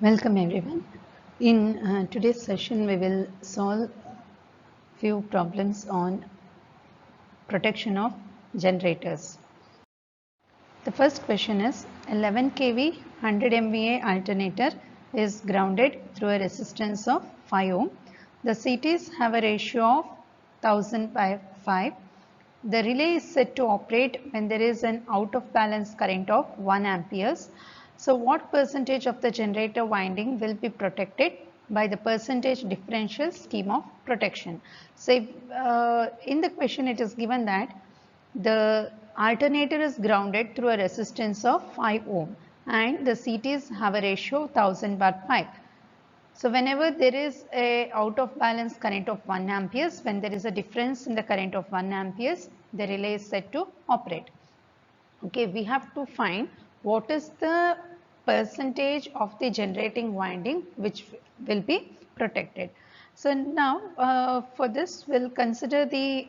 Welcome everyone. In today's session we will solve few problems on protection of generators. The first question is 11 kV 100 MVA alternator is grounded through a resistance of 5 ohm. The CTs have a ratio of 1000 by 5. The relay is set to operate when there is an out of balance current of 1 amperes. So what percentage of the generator winding will be protected by the percentage differential scheme of protection? So if, in the question it is given that the alternator is grounded through a resistance of 5 ohm and the CTs have a ratio 1000 by 5. So whenever there is a out of balance current of 1 amperes, when there is a difference in the current of 1 amperes, the relay is set to operate. Okay, we have to find what is the percentage of the generating winding which will be protected. So now for this we'll consider the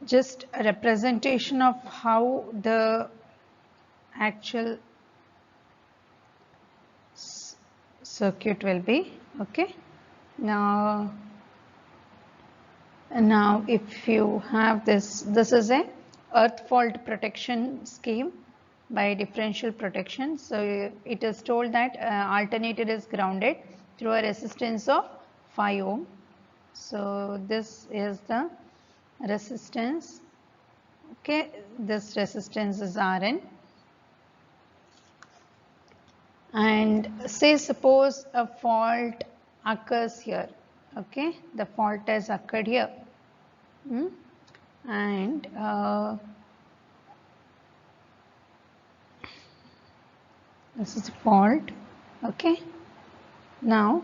just a representation of how the actual circuit will be. Okay, now if you have this is a earth fault protection scheme by differential protection. So it is told that alternator is grounded through a resistance of 5 ohm. So this is the resistance. Okay, this resistance is Rn, and say suppose a fault occurs here. Okay, the fault has occurred here, and this is a fault. Okay, now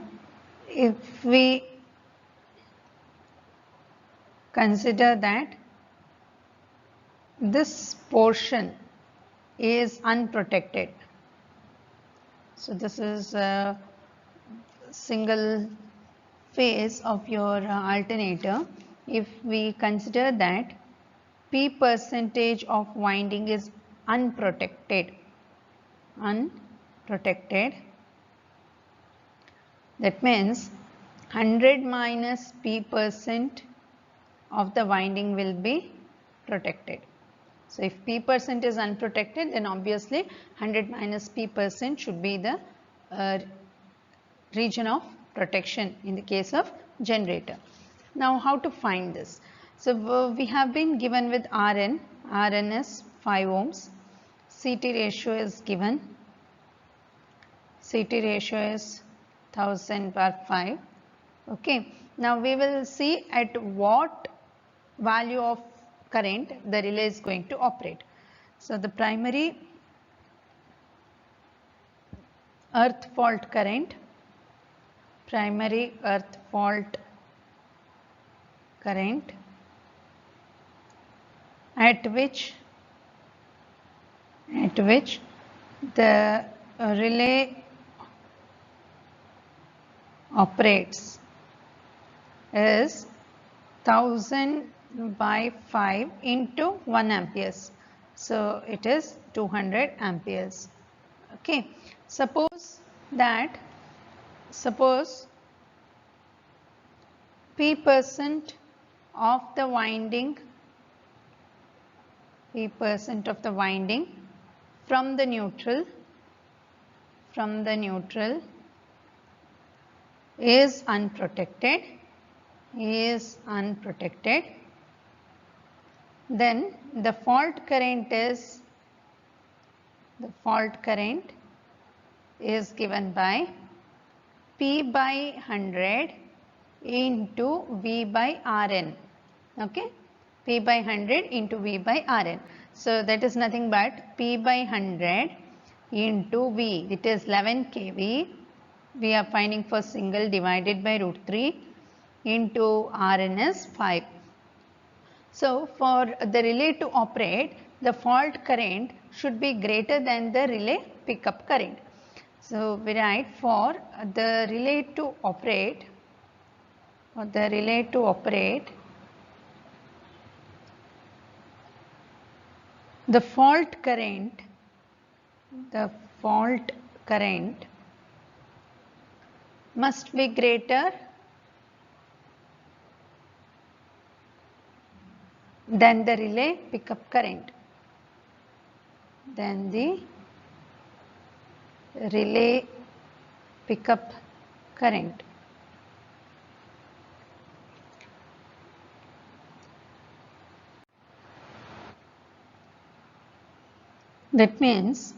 if we consider that this portion is unprotected, so this is a single phase of your alternator. If we consider that P percentage of winding is unprotected, that means 100 minus P percent of the winding will be protected. So if P percent is unprotected, then obviously 100 minus P percent should be the region of protection in the case of generator. Now how to find this? So we have been given with Rn is 5 ohms, CT ratio is given, CT ratio is 1000 by 5. Okay, now we will see at what value of current the relay is going to operate. So the primary earth fault current, at which the relay operates is 1000 by 5 into 1 amperes. So it is 200 amperes. Okay, suppose P percent of the winding from the neutral is unprotected, then the fault current is given by P by 100 into V by Rn. Okay, P by 100 into V by Rn. So that is nothing but P by 100 into V, it is 11 kV, we are finding for single, divided by root 3 into Rn is 5. So for the relay to operate, the fault current should be greater than the relay pickup current. So we write for the relay to operate, the fault current must be greater than the relay pickup current. That means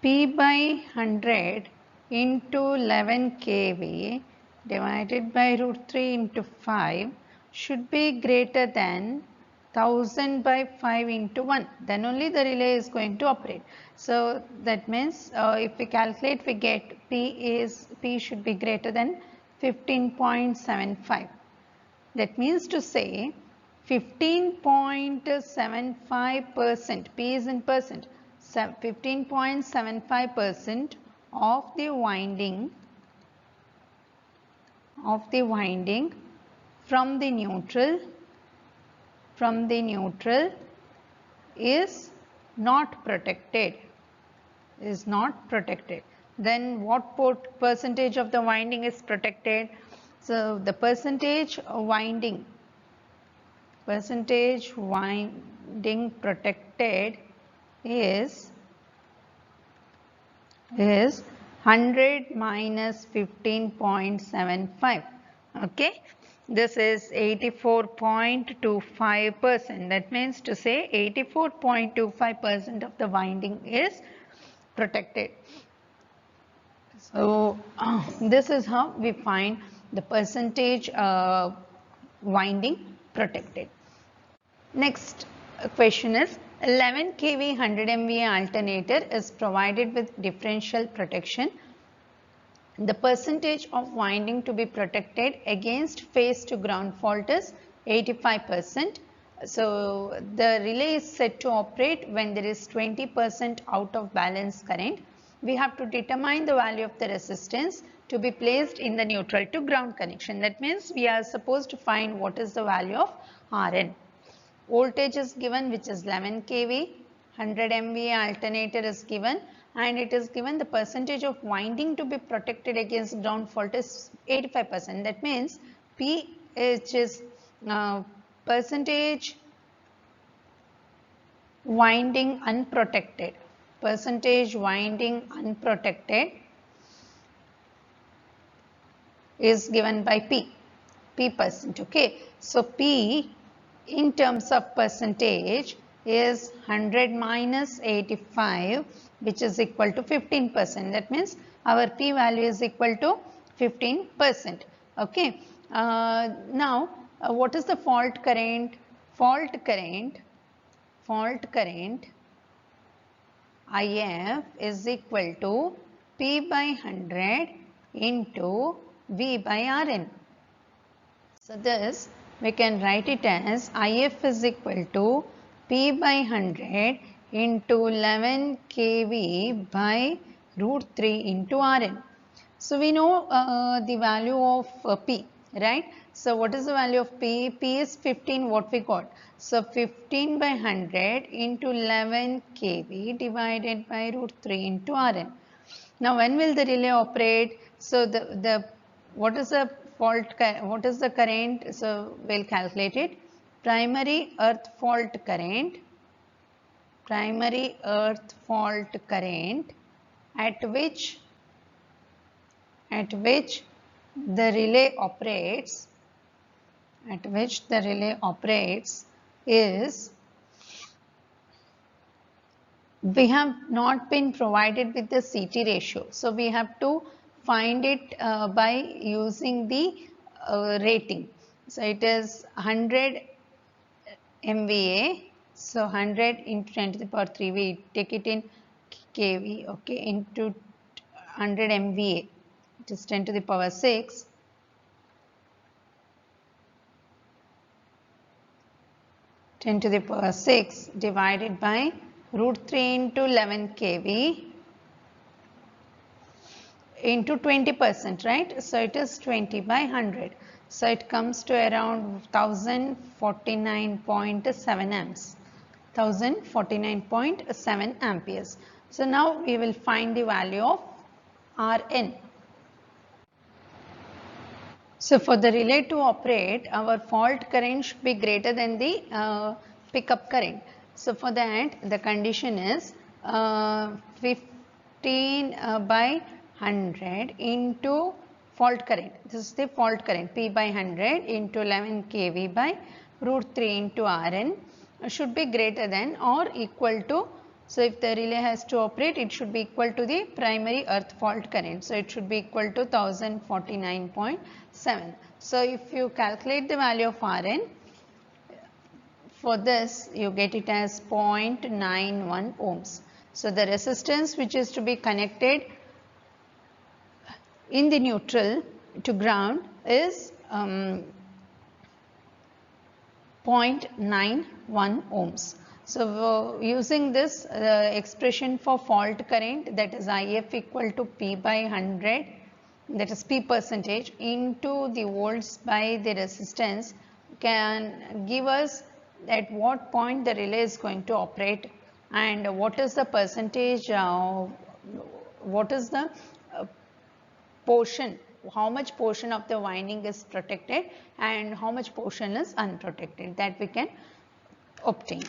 P by 100 into 11 kV divided by root 3 into 5 should be greater than 1000 by 5 into 1. Then only the relay is going to operate. So that means if we calculate, we get P should be greater than 15.75. That means to say 15.75%, P is in percent, 15.75% of the winding from the neutral is not protected. Then what percentage of the winding is protected? So the percentage winding protected is 100 minus 15.75. Okay, this is 84.25%. That means to say 84.25% of the winding is protected. So this is how we find the percentage winding protected. Next question is 11 kV 100 MVA alternator is provided with differential protection. The percentage of winding to be protected against phase to ground fault is 85%. So the relay is set to operate when there is 20% out of balance current. We have to determine the value of the resistance to be placed in the neutral to ground connection. That means we are supposed to find what is the value of Rn. Voltage is given, which is 11 kV, 100 MVA alternator is given, and it is given the percentage of winding to be protected against ground fault is 85%. That means P is percentage winding unprotected. Is given by P percent. Okay, so P in terms of percentage is 100 minus 85, which is equal to 15%. That means our P value is equal to 15%. Okay, now what is the fault current? Fault current IF is equal to P by 100 into V by Rn. So this we can write it as IF is equal to P by 100 into 11 kV by root 3 into Rn. So we know the value of P, right? So what is the value of P? P is 15, what we got. So 15 by 100 into 11 kV divided by root 3 into Rn. Now when will the relay operate? So what is the current? So we'll calculate it. Primary earth fault current at which the relay operates is, we have not been provided with the CT ratio. So we have to find it by using the rating. So it is 100 MVA. So 100 into 10 to the power 3, we take it in kV, okay, into 100 MVA. It is 10 to the power 6. 10 10 to the power 6 divided by root 3 into 11 kV into 20%, right? So it is 20 by 100. So it comes to around 1049.7 amps. 1049.7 amperes. So now we will find the value of Rn. So for the relay to operate, our fault current should be greater than the pickup current. So for that, the condition is 15 by 100 into fault current. This is the fault current, P by 100 into 11 kV by root 3 into Rn should be greater than or equal to. So if the relay has to operate, it should be equal to the primary earth fault current. So it should be equal to 1049.7. So if you calculate the value of Rn, for this you get it as 0.91 ohms. So the resistance which is to be connected in the neutral to ground is 0.91 ohms. So using this expression for fault current, that is If equal to P by 100, that is P percentage into the volts by the resistance, can give us at what point the relay is going to operate and what is the percentage, what is the portion, how much portion of the winding is protected and how much portion is unprotected, that we can obtain.